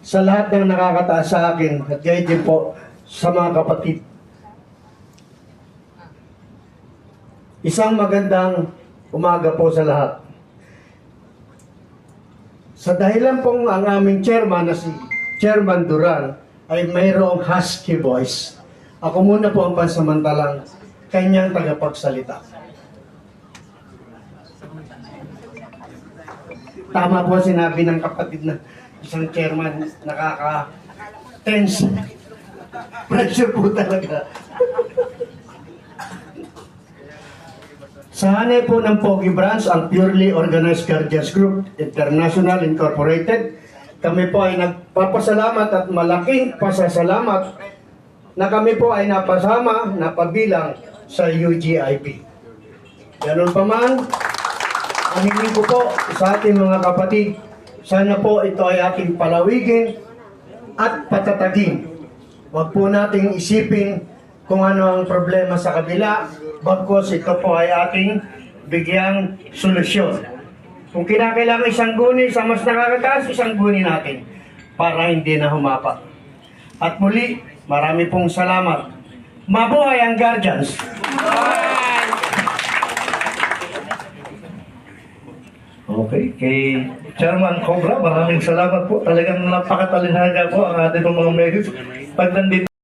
sa lahat ng nakakataas sa akin at gayon din po sa mga kapatid. Isang magandang umaga po sa lahat. Sa dahilan pong ang aming chairman na si Chairman Duran ay mayroong husky voice, ako muna po ang pansamantalang kanyang tagapagsalita. Tama po sinabi ng kapatid na isang chairman, nakaka-tense. Pressure po talaga. Sa hanay po ng Pogi Branch, ang Purely Organized Guardians Group International Incorporated, kami po ay nagpapasalamat at malaking pasasalamat na kami po ay napabilang sa UGIP. Ganun pa man, ang hiling ko po sa ating mga kapatid, sana po ito ay ating palawigin at patatagin. Huwag po nating isipin kung ano ang problema sa kabila, bagkos ito po ay ating bigyang solusyon. Kung kinakailangan isang guni sa mas nakakataas, isang guni natin para hindi na humapak. At muli, marami pong salamat. Mabuhay ang Guardians! Okay, kay Chairman Cobra, maraming salamat po. Talagang napakatalinhaga po ang ating mga medics. Pag nandito